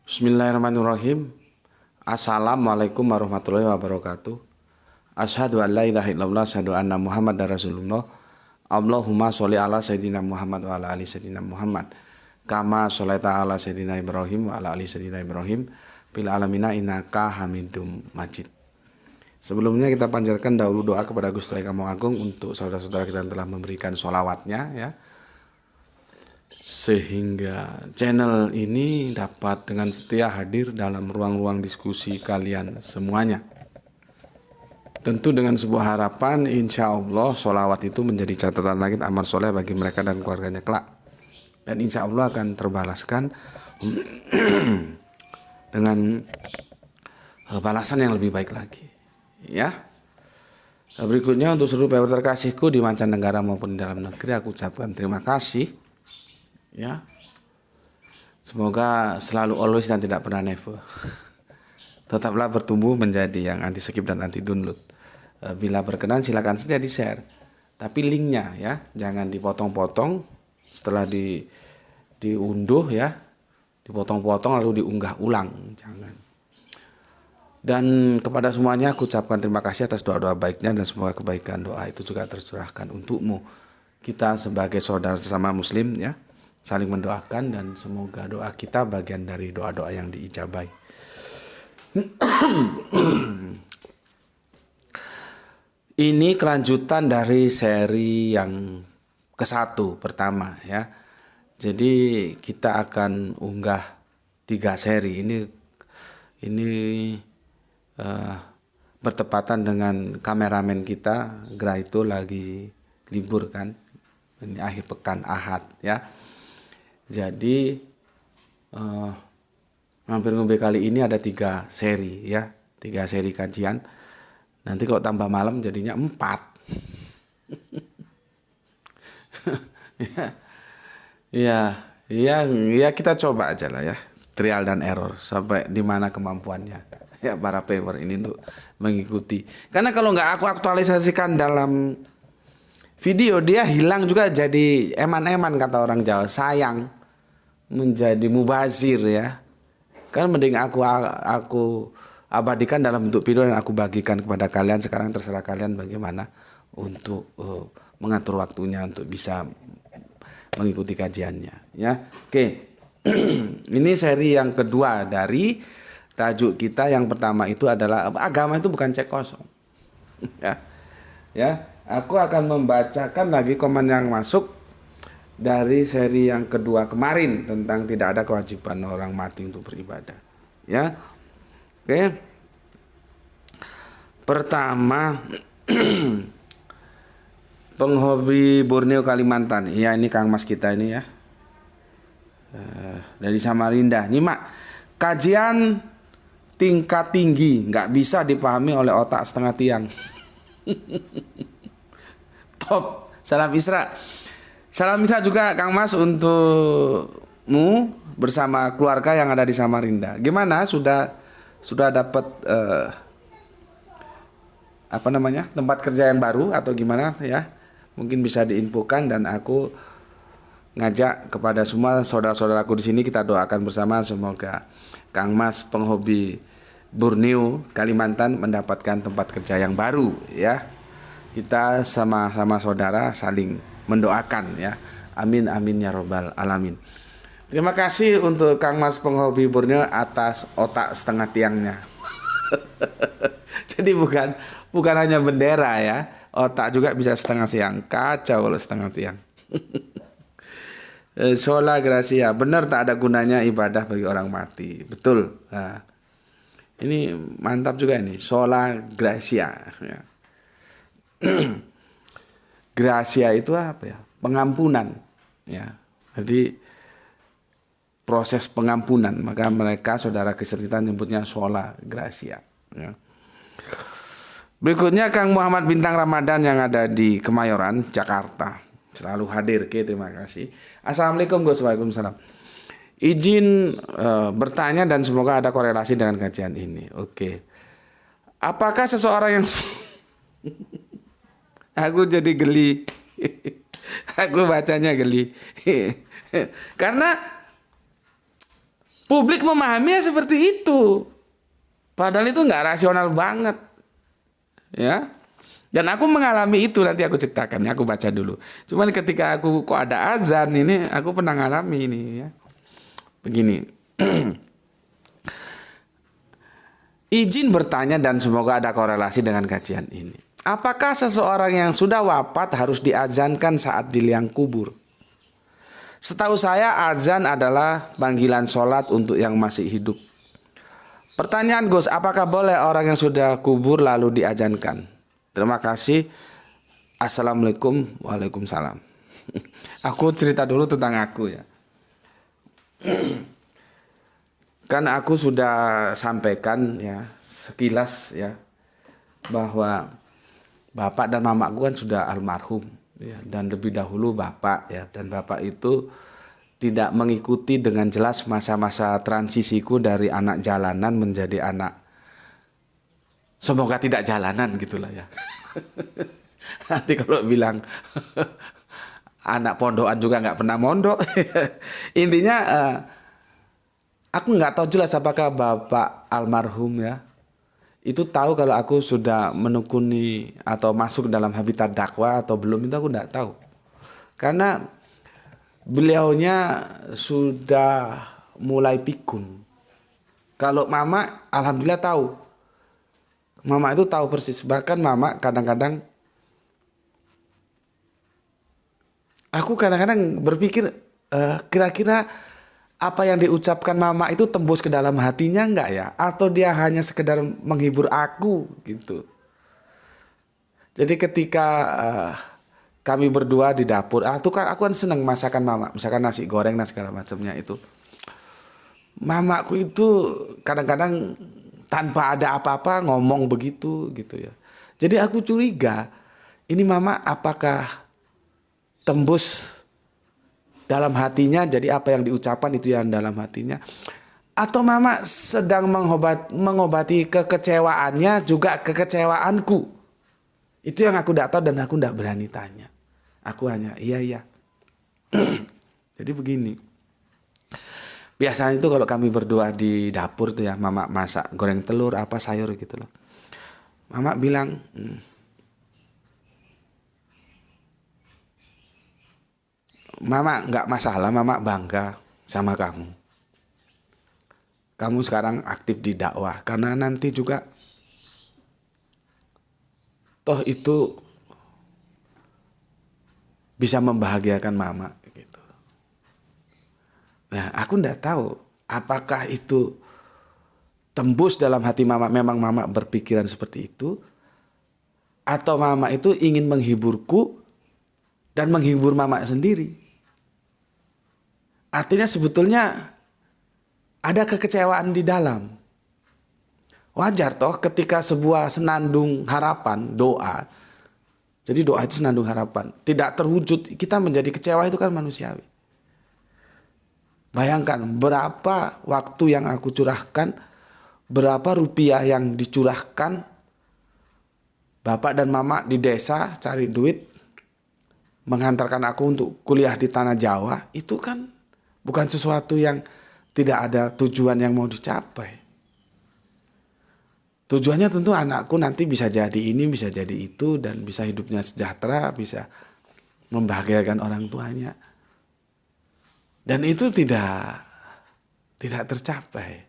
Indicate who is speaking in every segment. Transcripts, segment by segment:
Speaker 1: Bismillahirrahmanirrahim. Assalamualaikum warahmatullahi wabarakatuh. Asyhadu an la ilaha illallah, asyhadu anna Muhammadar Rasulullah. Allahumma sholli ala sayyidina Muhammad wa ala ali sayyidina Muhammad. Kama sholaita ala sayyidina Ibrahim wa ala ali sayyidina Ibrahim fil alamina innaka Hamidum Majid. Sebelumnya kita panjatkan dahulu doa kepada Gusti Allah Kang Agung untuk saudara-saudara kita yang telah memberikan sholawatnya ya, sehingga channel ini dapat dengan setia hadir dalam ruang-ruang diskusi kalian semuanya. Tentu dengan sebuah harapan, insya Allah sholawat itu menjadi catatan langit amal soleh bagi mereka dan keluarganya kelak, dan insya Allah akan terbalaskan dengan balasan yang lebih baik lagi ya. Berikutnya untuk seluruh pewaris terkasihku di mancanegara maupun di dalam negeri, aku ucapkan terima kasih ya. Semoga selalu always dan tidak pernah never. Tetaplah bertumbuh menjadi yang anti skip dan anti download. Bila berkenan silakan saja di share, tapi linknya ya jangan dipotong-potong setelah diunduh ya, dipotong-potong lalu diunggah ulang, jangan. Dan kepada semuanya aku ucapkan terima kasih atas doa-doa baiknya, dan semoga kebaikan doa itu juga tercurahkan untukmu. Kita sebagai saudara sesama muslim ya, saling mendoakan, dan semoga doa kita bagian dari doa-doa yang diijabai. Ini kelanjutan dari seri yang ke-1 pertama ya. Jadi kita akan unggah 3 seri. Ini bertepatan dengan kameramen kita Graito lagi libur kan. Ini akhir pekan Ahad ya. Jadi Mampir Ngombe kali ini ada 3 seri ya, 3 seri kajian. Nanti kalau tambah malam jadinya 4. Ya kita coba aja lah ya, trial dan error sampai di mana kemampuannya ya para viewer ini untuk mengikuti. Karena kalau nggak aku aktualisasikan dalam video, dia hilang juga jadi eman-eman kata orang Jawa, sayang, menjadi mubazir ya. Kan mending aku abadikan dalam bentuk video dan aku bagikan kepada kalian. Sekarang terserah kalian bagaimana untuk mengatur waktunya untuk bisa mengikuti kajiannya ya. Oke. Ini seri yang kedua dari tajuk kita. Yang pertama itu adalah agama itu bukan cek kosong. Ya, aku akan membacakan lagi komen yang masuk dari seri yang kedua kemarin tentang tidak ada kewajiban orang mati untuk beribadah ya. Oke. Pertama, penghobi Borneo Kalimantan. Ya, ini Kang Mas kita ini ya. Dari Samarinda. Nyimak kajian tingkat tinggi, nggak bisa dipahami oleh otak setengah tiang. Top. Salam Isra. Salam Isra juga Kang Mas untukmu bersama keluarga yang ada di Samarinda. Gimana, sudah dapat tempat kerja yang baru atau gimana ya? Mungkin bisa diinfokan, dan aku ngajak kepada semua saudara-saudaraku di sini, kita doakan bersama semoga Kang Mas penghobi Borneo Kalimantan mendapatkan tempat kerja yang baru ya. Kita sama-sama saudara saling mendoakan ya. Amin amin ya robbal alamin. Terima kasih untuk Kang Mas penghobi Borneo atas otak setengah tiangnya. Jadi bukan hanya bendera ya, otak juga bisa setengah tiang. Kacau kalau setengah tiang. Sola Gracia, benar tak ada gunanya ibadah bagi orang mati. Betul. Nah, ini mantap juga ini, Sola Gracia ya. Gracia itu apa ya? Pengampunan ya. Jadi proses pengampunan, maka mereka saudara Kristen kita nyebutnya Sola Gracia ya. Berikutnya Kang Muhammad Bintang Ramadan yang ada di Kemayoran, Jakarta, selalu hadir. Oke, terima kasih. Assalamualaikum Gus. Waalaikumsalam. Izin bertanya dan semoga ada korelasi dengan kajian ini. Oke. Apakah seseorang yang aku jadi geli. Aku bacanya geli. Karena Publik memahaminya seperti itu. Padahal itu nggak rasional banget. Ya. Dan aku mengalami itu, nanti aku ceritakan ya, aku baca dulu. Cuman ketika aku kok ada azan ini, aku pernah ngalami ini ya. Begini. Izin bertanya dan semoga ada korelasi dengan kajian ini. Apakah seseorang yang sudah wafat harus diazankan saat di liang kubur? Setahu saya azan adalah panggilan sholat untuk yang masih hidup. Pertanyaan Gus, apakah boleh orang yang sudah kubur lalu diazankan? Terima kasih. Assalamualaikum. Waalaikumsalam. Aku cerita dulu tentang aku ya. Kan aku sudah sampaikan ya sekilas ya bahwa bapak dan mamaku kan sudah almarhum ya, dan lebih dahulu bapak ya, dan bapak itu tidak mengikuti dengan jelas masa-masa transisiku dari anak jalanan menjadi anak semoga tidak jalanan gitulah ya. Nanti kalau bilang anak pondokan juga nggak pernah mondok. Intinya aku nggak tahu jelas apakah bapak almarhum ya itu tahu kalau aku sudah menekuni atau masuk dalam habitat dakwah atau belum, itu aku nggak tahu. Karena beliaunya sudah mulai pikun. Kalau mama alhamdulillah tahu. Mama itu tahu persis. Bahkan mama kadang-kadang aku kadang-kadang berpikir kira-kira apa yang diucapkan mama itu tembus ke dalam hatinya enggak ya? Atau dia hanya sekedar menghibur aku gitu. Jadi ketika kami berdua di dapur, itu kan aku kan seneng masakan mama, misalkan nasi goreng dan segala macamnya itu. Mamaku itu kadang-kadang tanpa ada apa-apa ngomong begitu gitu ya. Jadi aku curiga, ini mama apakah tembus dalam hatinya, jadi apa yang diucapkan itu yang dalam hatinya, atau mama sedang mengobati kekecewaannya juga kekecewaanku. Itu yang aku tidak tahu dan aku tidak berani tanya. Aku hanya iya. Jadi begini. Biasanya itu kalau kami berdua di dapur tuh ya, mama masak goreng telur apa sayur gitu loh. Mama bilang, mama nggak masalah, mama bangga sama kamu. Kamu sekarang aktif di dakwah karena nanti juga toh itu bisa membahagiakan mama. Nah, aku nggak tahu apakah itu tembus dalam hati mama, memang mama berpikiran seperti itu, atau mama itu ingin menghiburku dan menghibur mama sendiri. Artinya sebetulnya ada kekecewaan di dalam. Wajar toh ketika sebuah senandung harapan, doa, jadi doa itu senandung harapan, tidak terwujud, kita menjadi kecewa, itu kan manusiawi. Bayangkan berapa waktu yang aku curahkan, berapa rupiah yang dicurahkan bapak dan mama di desa cari duit, menghantarkan aku untuk kuliah di tanah Jawa, itu kan bukan sesuatu yang tidak ada tujuan yang mau dicapai. Tujuannya tentu anakku nanti bisa jadi ini, bisa jadi itu, dan bisa hidupnya sejahtera, bisa membahagiakan orang tuanya. Dan itu tidak tercapai.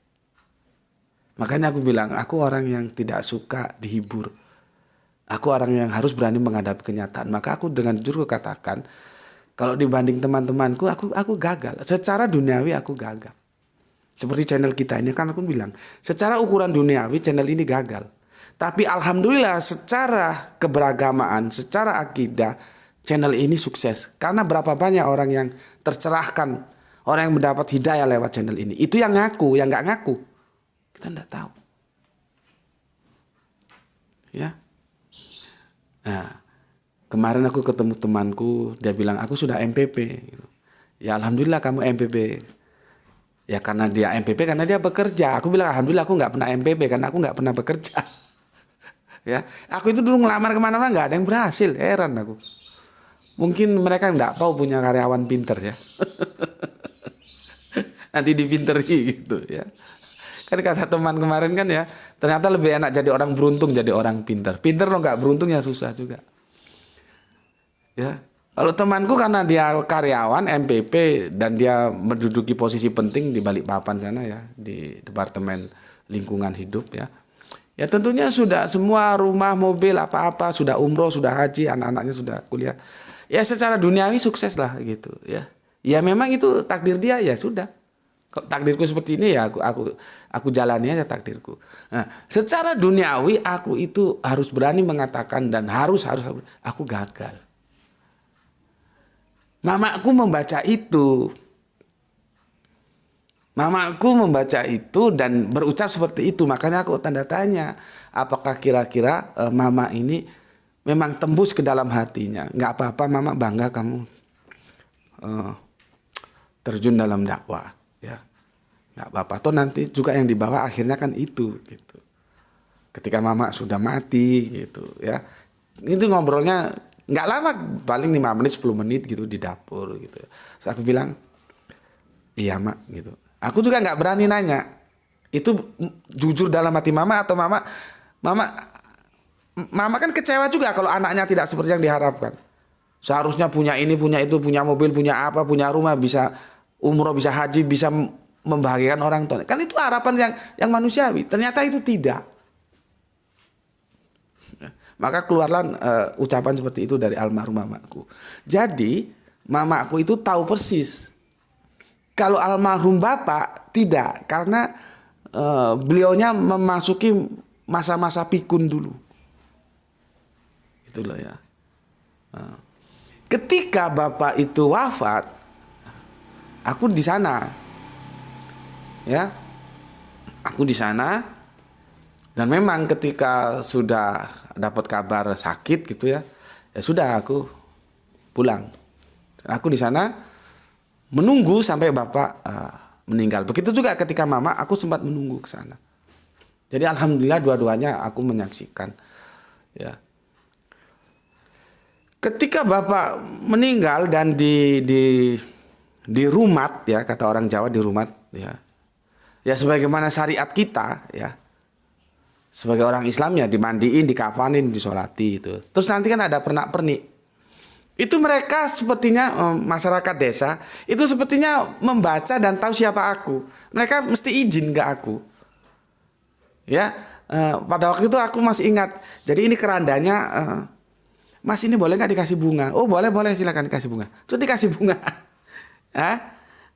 Speaker 1: Makanya aku bilang, aku orang yang tidak suka dihibur. Aku orang yang harus berani menghadapi kenyataan. Maka aku dengan jujur katakan, kalau dibanding teman-temanku, aku gagal. Secara duniawi aku gagal. Seperti channel kita ini kan aku bilang, secara ukuran duniawi channel ini gagal. Tapi alhamdulillah secara keberagamaan, secara akidah, channel ini sukses. Karena berapa banyak orang yang tercerahkan, orang yang mendapat hidayah lewat channel ini. Itu yang ngaku, yang nggak ngaku, kita nggak tahu. Ya. Nah, kemarin aku ketemu temanku, dia bilang aku sudah MPP. Ya alhamdulillah kamu MPP. Ya karena dia MPP, karena dia bekerja. Aku bilang alhamdulillah aku nggak pernah MPP karena aku nggak pernah bekerja. Ya, aku itu dulu ngelamar kemana-mana nggak ada yang berhasil, heran aku. Mungkin mereka nggak tahu punya karyawan pinter ya. nanti dipinteri gitu ya. Kan kata teman kemarin kan ya, ternyata lebih enak jadi orang beruntung jadi orang pintar. Pintar lo nggak beruntung ya susah juga. Ya, kalau temanku karena dia karyawan MPP dan dia menduduki posisi penting di Balikpapan sana ya, di Departemen Lingkungan Hidup ya. Ya tentunya sudah semua rumah, mobil, apa-apa, sudah umroh, sudah haji, anak-anaknya sudah kuliah. Ya secara duniawi sukses lah gitu ya. Ya memang itu takdir dia ya sudah. Kalau takdirku seperti ini ya aku jalani aja takdirku. Nah, secara duniawi aku itu harus berani mengatakan dan harus aku gagal. Mamaku membaca itu. Mamaku membaca itu dan berucap seperti itu. Makanya aku tanda tanya. Apakah kira-kira mama ini memang tembus ke dalam hatinya. Nggak apa-apa mama, bangga kamu terjun dalam dakwah. Ya, nggak apa-apa. Toh nanti juga yang dibawa akhirnya kan itu. Gitu. Ketika mama sudah mati gitu ya. Itu ngobrolnya nggak lama, paling 5 menit 10 menit gitu di dapur gitu. Terus aku bilang, iya mak gitu. Aku juga nggak berani nanya. Itu jujur dalam hati mama atau mama kan kecewa juga kalau anaknya tidak seperti yang diharapkan. Seharusnya punya ini, punya itu, punya mobil, punya apa, punya rumah, bisa umroh, bisa haji, bisa membahagiakan orang tua. Kan itu harapan yang manusiawi. Ternyata itu tidak. Maka keluarlah ucapan seperti itu dari almarhum mamaku. Jadi mamaku itu tahu persis. Kalau almarhum bapak tidak, karena beliaunya memasuki masa-masa pikun dulu. Itulah ya. Ketika bapak itu wafat, aku di sana. Ya. Aku di sana dan memang ketika sudah dapat kabar sakit gitu ya. Ya sudah aku pulang. Dan aku di sana menunggu sampai bapak meninggal. Begitu juga ketika mama, aku sempat menunggu ke sana. Jadi alhamdulillah dua-duanya aku menyaksikan. Ya. Ketika bapak meninggal dan di rumat ya, kata orang Jawa di rumat ya. Ya sebagaimana syariat kita ya. Sebagai orang Islam ya dimandiin, dikafanin, disolati itu. Terus nanti kan ada pernak-pernik. Itu mereka sepertinya masyarakat desa itu sepertinya membaca dan tahu siapa aku. Mereka mesti izin ke aku. Ya, pada waktu itu aku masih ingat. Jadi ini kerandanya, Mas ini boleh nggak dikasih bunga? Oh boleh silakan dikasih bunga. Terus dikasih bunga,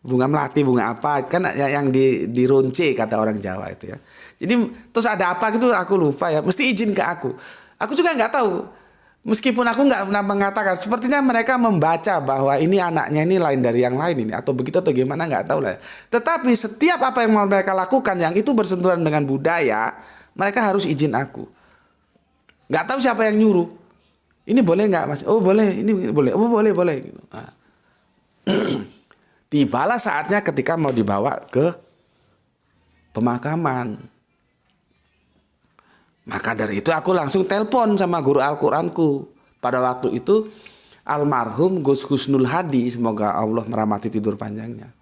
Speaker 1: bunga melati, bunga apa? Kan yang dironce kata orang Jawa itu ya. Jadi terus ada apa gitu aku lupa ya. Mesti izin ke aku. Aku juga nggak tahu. Meskipun aku nggak pernah mengatakan, sepertinya mereka membaca bahwa ini anaknya ini lain dari yang lain ini atau begitu atau gimana nggak tahu lah. Tetapi setiap apa yang mau mereka lakukan yang itu bersentuhan dengan budaya, mereka harus izin aku. Nggak tahu siapa yang nyuruh. Ini boleh nggak mas? Oh boleh, ini boleh. Oh boleh. Gitu. Nah. Tibalah saatnya ketika mau dibawa ke pemakaman. Maka dari itu aku langsung telepon sama guru Al-Quranku. Pada waktu itu almarhum Gus Husnul Hadi, semoga Allah merahmati tidur panjangnya.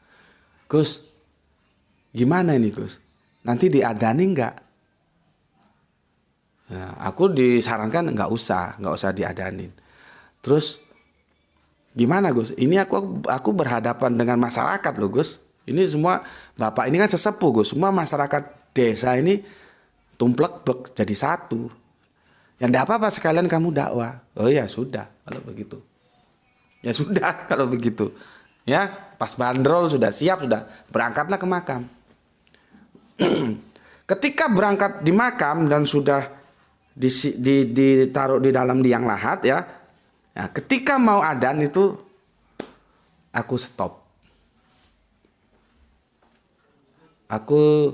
Speaker 1: Gus, gimana ini Gus? Nanti diadani enggak? Nah, aku disarankan enggak usah diadanin. Terus gimana Gus? Ini aku berhadapan dengan masyarakat loh Gus. Ini semua Bapak ini kan sesepuh Gus. Semua masyarakat desa ini tumplek jadi satu. Ya enggak apa-apa sekalian kamu dakwah. Oh ya sudah kalau begitu. Ya sudah kalau begitu. Ya, pas bandrol sudah siap sudah berangkatlah ke makam. Ketika berangkat di makam dan sudah ditaruh di dalam liang lahat ya. Nah, ketika mau adzan itu aku stop. Aku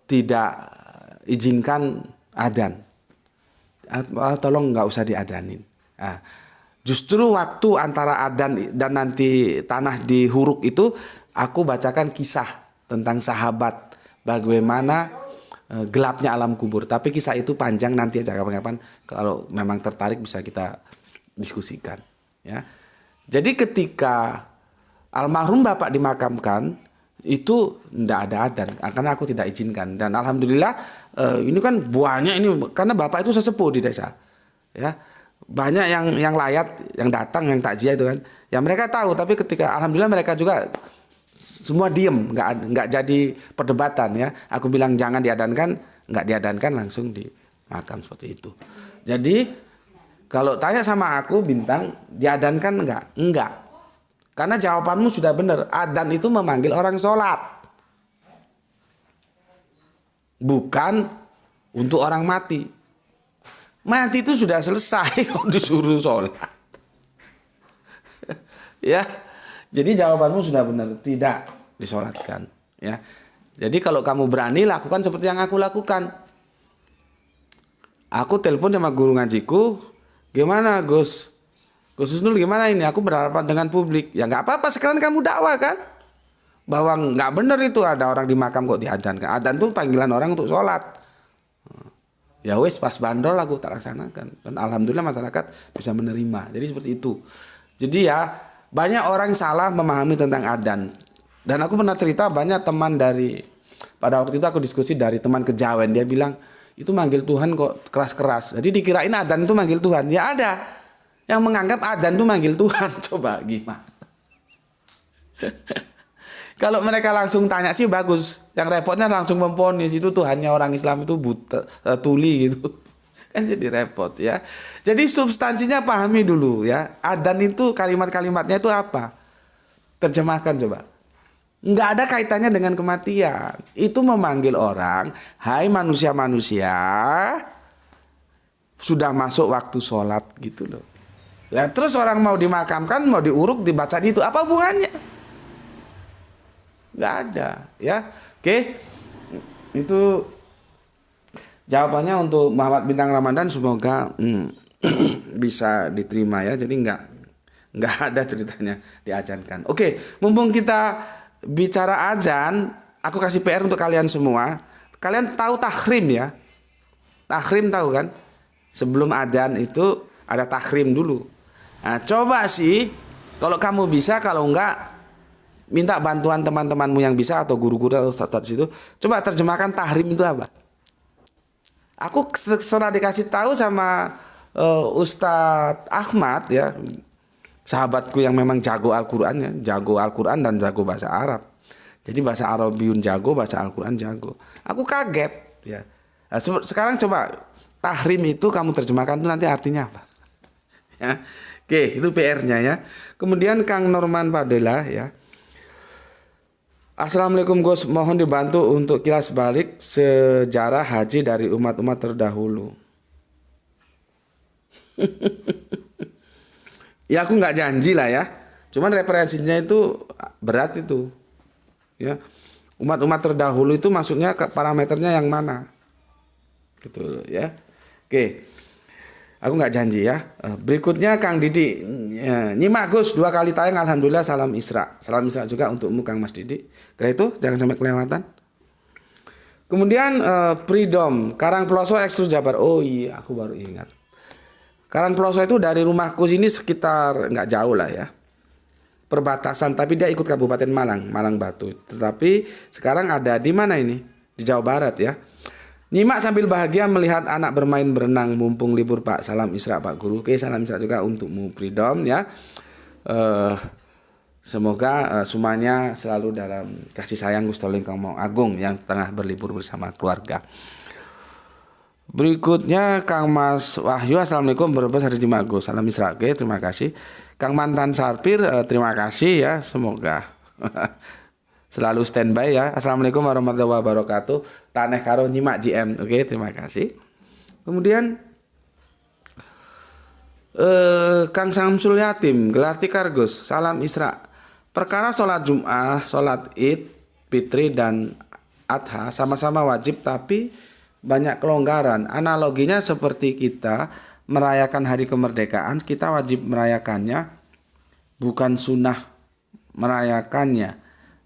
Speaker 1: tidak izinkan adzan. Tolong nggak usah diadanin. Nah, justru waktu antara adzan dan nanti tanah dihuruk itu aku bacakan kisah tentang sahabat bagaimana gelapnya alam kubur. Tapi kisah itu panjang, nanti aja kapan-kapan kalau memang tertarik bisa kita diskusikan. Ya. Jadi ketika almarhum bapak dimakamkan, itu tidak ada adzan karena aku tidak izinkan. Dan alhamdulillah ini kan banyak ini karena bapak itu sesepuh di desa, ya banyak yang layat, yang datang, yang takziah itu kan, ya mereka tahu. Tapi ketika alhamdulillah mereka juga semua diem, nggak jadi perdebatan ya. Aku bilang jangan diadankan, nggak diadankan, langsung di makam seperti itu. Jadi kalau tanya sama aku Bintang, diadankan enggak. Karena jawabanmu sudah benar. Adzan itu memanggil orang sholat, bukan untuk orang mati. Mati itu sudah selesai kok disuruh sholat. Ya, jadi jawabanmu sudah benar, tidak disolatkan. Ya, jadi kalau kamu berani lakukan seperti yang aku lakukan. Aku telepon sama guru ngajiku, gimana Gus? Gus Husnul gimana ini? Aku berhadapan dengan publik. Ya nggak apa-apa, sekarang kamu dakwah kan, bahwa nggak benar itu ada orang di makam kok diadzankan. Adzan itu panggilan orang untuk sholat. Ya wes pas bandrol aku tak laksanakan. Dan alhamdulillah masyarakat bisa menerima. Jadi seperti itu. Jadi ya banyak orang salah memahami tentang adzan. Dan aku pernah cerita banyak teman dari, pada waktu itu aku diskusi dari teman Kejawen. Dia bilang itu manggil Tuhan kok keras-keras. Jadi dikirain adzan itu manggil Tuhan. Ya ada yang menganggap adzan itu manggil Tuhan. Coba gimana? Kalau mereka langsung tanya sih bagus. Yang repotnya langsung memponis itu Tuhannya orang Islam itu buta, tuli gitu. Kan jadi repot ya. Jadi substansinya pahami dulu ya. Adzan itu kalimat-kalimatnya itu apa? Terjemahkan coba. Nggak ada kaitannya dengan kematian. Itu memanggil orang, hai manusia-manusia, sudah masuk waktu sholat gitu loh. Ya, terus orang mau dimakamkan, mau diuruk, dibaca itu apa hubungannya? Nggak ada, ya. Oke, itu jawabannya untuk Muhammad Bintang Ramadan. Semoga bisa diterima ya. Jadi nggak ada ceritanya diajankan. Oke, mumpung kita bicara azan, aku kasih PR untuk kalian semua. Kalian tahu tahrim ya? Tahrim tahu kan? Sebelum azan itu ada tahrim dulu. Nah, coba sih kalau kamu bisa, kalau enggak minta bantuan teman-temanmu yang bisa atau guru-guru atau ustadz situ. Coba terjemahkan tahrim itu apa? Aku setelah dikasih tahu sama Ustadz Ahmad ya, sahabatku yang memang jago Al-Qur'an ya, jago Al-Qur'an dan jago bahasa Arab. Jadi bahasa Arabiun jago, bahasa Al-Qur'an jago. Aku kaget ya. Nah, sekarang coba tahrim itu kamu terjemahkan itu nanti artinya apa? Ya. Oke, itu PR-nya ya. Kemudian Kang Norman Padela ya. Assalamualaikum Gus, mohon dibantu untuk kilas balik sejarah haji dari umat-umat terdahulu. Ya aku nggak janji lah ya. Cuman referensinya itu berat itu. Ya. Umat-umat terdahulu itu maksudnya parameternya yang mana? Gitu ya. Oke. Aku nggak janji ya. Berikutnya Kang Didi, nyimak Gus 2 kali tayang, alhamdulillah, salam Isra. Salam Isra juga untukmu Kang Mas Didi. Kira itu jangan sampai kelewatan. Kemudian Freedom Karangploso Ekstrus Jabar. Oh iya, aku baru ingat. Karangploso itu dari rumahku sini sekitar nggak jauh lah ya. Perbatasan, tapi dia ikut Kabupaten Malang Batu. Tetapi sekarang ada di mana ini? Di Jawa Barat ya. Nyimak sambil bahagia melihat anak bermain berenang mumpung libur Pak. Salam Isra Pak Guru. Oke, salam Isra juga untukmu Freedom ya. Semoga semuanya selalu dalam kasih sayang Gusti Allah Kang Agung yang tengah berlibur bersama keluarga. Berikutnya Kang Mas Wahyu, assalamualaikum Brebes hari Jumat Gus. Salam Isra. Oke, terima kasih. Kang Mantan Sarpir, terima kasih ya. Semoga selalu standby ya. Assalamualaikum warahmatullahi wabarakatuh. Taneh karo nyimak GM. Oke, terima kasih. Kemudian Kang Samsul Yatim, gelar tikar Gus. Salam Isra. Perkara sholat Jum'ah, sholat Id, Fitri dan Adha sama-sama wajib tapi banyak kelonggaran. Analoginya seperti kita merayakan hari kemerdekaan, kita wajib merayakannya, bukan sunnah merayakannya.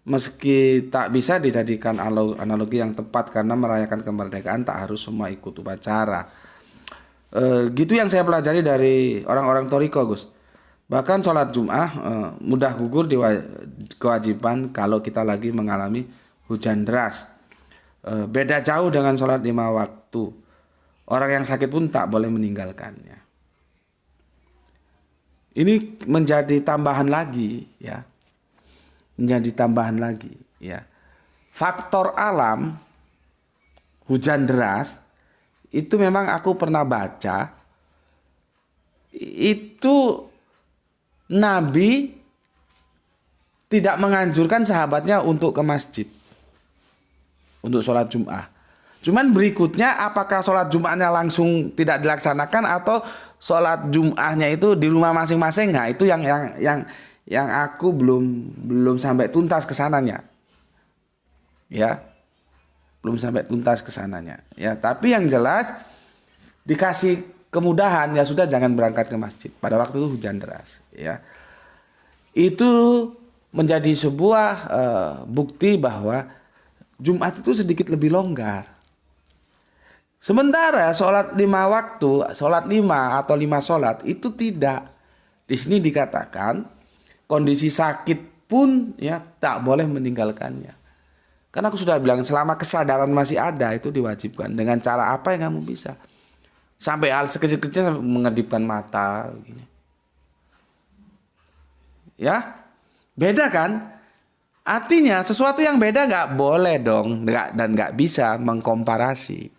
Speaker 1: Meski tak bisa dijadikan analogi yang tepat karena merayakan kemerdekaan tak harus semua ikut upacara. Gitu yang saya pelajari dari orang-orang Toriko Gus. Bahkan sholat Jum'ah mudah gugur kewajiban kalau kita lagi mengalami hujan deras. Beda jauh dengan sholat 5 waktu. Orang yang sakit pun tak boleh meninggalkannya. Ini menjadi tambahan lagi ya. Menjadi tambahan lagi ya. Faktor alam hujan deras itu memang aku pernah baca itu Nabi tidak menganjurkan sahabatnya untuk ke masjid untuk sholat Jum'ah. Cuman berikutnya apakah sholat Jum'ahnya langsung tidak dilaksanakan atau sholat Jum'ahnya itu di rumah masing-masing? Nah itu yang aku belum sampai tuntas kesananya. Ya, belum sampai tuntas kesananya. Ya, tapi yang jelas dikasih kemudahan ya sudah jangan berangkat ke masjid pada waktu itu hujan deras. Ya, itu menjadi sebuah bukti bahwa Jumat itu sedikit lebih longgar. Sementara sholat 5 waktu, sholat 5 atau 5 sholat itu tidak. Di sini dikatakan kondisi sakit pun ya tak boleh meninggalkannya. Karena aku sudah bilang selama kesadaran masih ada itu diwajibkan. Dengan cara apa yang kamu bisa. Sampai hal sekecil-kecil mengedipkan mata. Gini. Ya, beda kan? Artinya sesuatu yang beda nggak boleh dong. Dan nggak bisa mengkomparasi.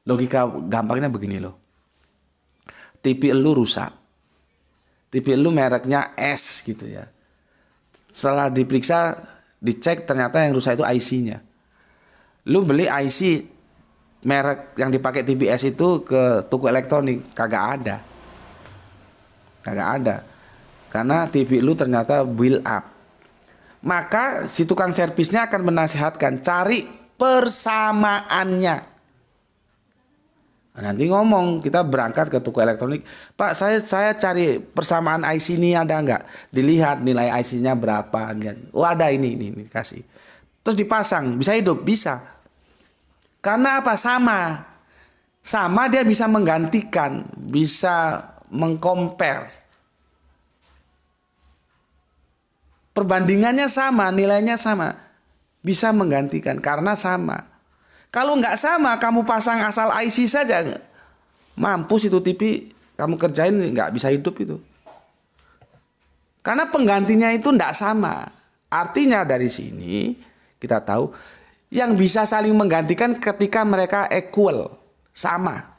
Speaker 1: Logika gampangnya begini loh. TV lu rusak. TV lu mereknya S gitu ya. Setelah diperiksa dicek ternyata yang rusak itu IC-nya. Lu beli IC merek yang dipakai TBS itu ke toko elektronik kagak ada. Kagak ada. Karena TV lu ternyata build up. Maka si tukang servisnya akan menasihatkan cari persamaannya. Nanti ngomong kita berangkat ke toko elektronik, Pak saya cari persamaan IC ini ada nggak? Dilihat nilai IC-nya berapa? Oh ada ini kasih. Terus dipasang bisa hidup bisa. Karena apa? Sama dia bisa menggantikan, bisa mengcompare. Perbandingannya sama, nilainya sama, bisa menggantikan karena sama. Kalau nggak sama, kamu pasang asal IC saja, mampus itu TV, kamu kerjain nggak bisa hidup itu. Karena penggantinya itu nggak sama. Artinya dari sini kita tahu yang bisa saling menggantikan ketika mereka equal, sama.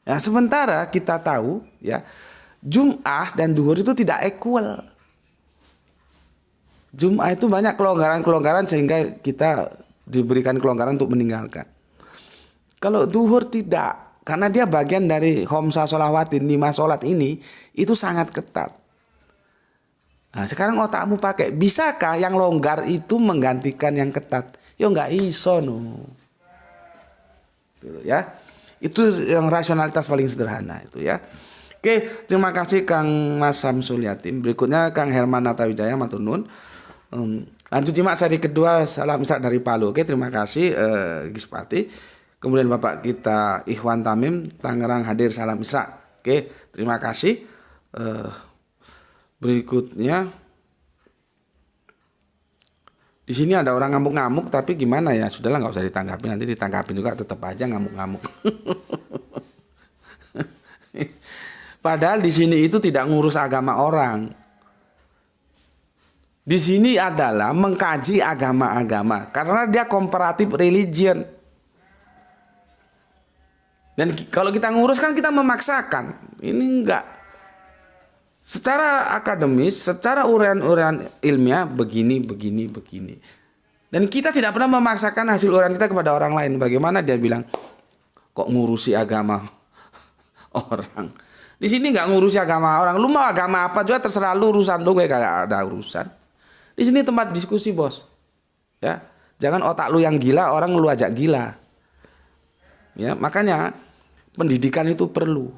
Speaker 1: Nah, sementara kita tahu ya Jum'ah dan Duhur itu tidak equal. Jum'ah itu banyak kelonggaran-kelonggaran sehingga kita diberikan kelonggaran untuk meninggalkan. Kalau duhur tidak, karena dia bagian dari khomsa sholawatin, 5 sholat ini itu sangat ketat. Nah, sekarang otakmu pakai, bisakah yang longgar itu menggantikan yang ketat? Ya nggak iso no. Gitu, ya. Itu yang rasionalitas paling sederhana itu ya. Oke, terima kasih Kang Mas Samsul Yatim. Berikutnya Kang Herman Natawijaya matur nuwun. Lanjut nyimak seri kedua salam Isra dari Palu. Oke, terima kasih Gispati. Kemudian Bapak kita Ikhwan Tamim Tangerang hadir salam Isra. Oke, terima kasih. Berikutnya di sini ada orang ngamuk-ngamuk tapi gimana ya? Sudahlah nggak usah ditanggapi, nanti ditanggapi juga tetap aja ngamuk-ngamuk. Padahal di sini itu tidak ngurus agama orang. Di sini adalah mengkaji agama-agama karena dia comparative religion. Dan kalau kita ngurus kan kita memaksakan. Ini enggak. Secara akademis, secara uraian-uraian ilmiah begini. Dan kita tidak pernah memaksakan hasil uraian kita kepada orang lain. Bagaimana dia bilang kok ngurusi agama orang. Di sini enggak ngurusi agama orang. Lu mau agama apa juga terserah lu, urusan lu, gue kagak ada urusan. Di sini tempat diskusi, bos. Ya, jangan otak lu yang gila, orang lu ajak gila. Ya, makanya pendidikan itu perlu.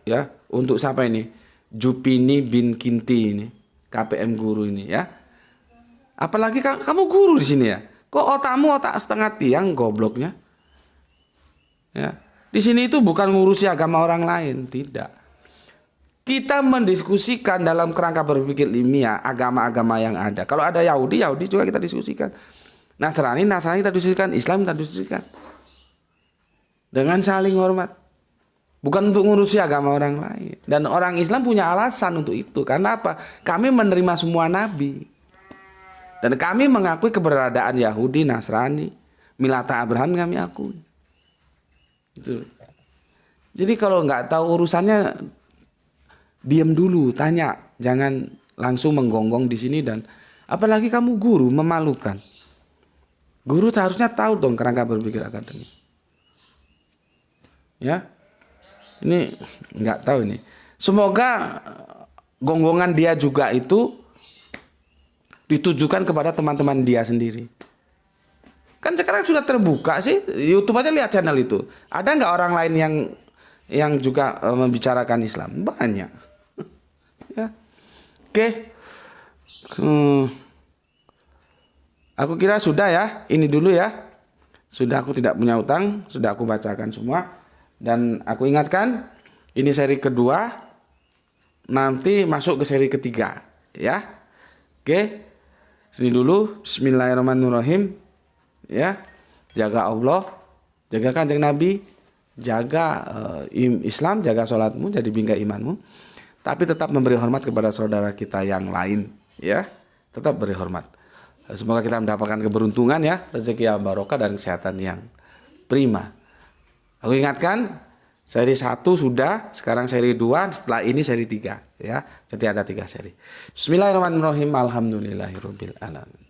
Speaker 1: Ya, untuk siapa ini? Jupini bin Kinti ini, KPM guru ini ya. Apalagi kamu guru di sini ya. Kok otakmu otak setengah tiang gobloknya? Ya. Di sini itu bukan ngurusi agama orang lain, tidak. Kita mendiskusikan dalam kerangka berpikir ilmiah agama-agama yang ada. Kalau ada Yahudi juga kita diskusikan. Nasrani kita diskusikan. Islam kita diskusikan. Dengan saling hormat. Bukan untuk ngurusi agama orang lain. Dan orang Islam punya alasan untuk itu. Karena apa? Kami menerima semua nabi. Dan kami mengakui keberadaan Yahudi, Nasrani, Milata Abraham kami akui. Gitu. Jadi kalau nggak tahu urusannya, diam dulu, tanya. Jangan langsung menggonggong di sini. Dan apalagi kamu guru, memalukan. Guru seharusnya tahu dong kerangka berpikir akademik. Ya. Ini nggak tahu ini. Semoga gonggongan dia juga itu ditujukan kepada teman-teman dia sendiri. Kan sekarang sudah terbuka sih. YouTube aja lihat channel itu. Ada nggak orang lain yang juga membicarakan Islam? Banyak. Ya. Oke. Aku kira sudah ya. Ini dulu ya. Sudah, aku tidak punya utang. Sudah aku bacakan semua. Dan aku ingatkan, ini seri kedua, nanti masuk ke seri ketiga, ya. Oke, sini dulu. Bismillahirrahmanirrahim, ya. Jaga Allah, jaga kanjeng Nabi, jaga Islam, jaga sholatmu, jadi bingkai imanmu. Tapi tetap memberi hormat kepada saudara kita yang lain, ya. Tetap beri hormat. Semoga kita mendapatkan keberuntungan ya, rezeki yang barokah dan kesehatan yang prima. Aku ingatkan, seri 1 sudah, sekarang seri 2, setelah ini seri 3 ya. Jadi ada 3 seri. Bismillahirrahmanirrahim. Alhamdulillahirabbil alamin.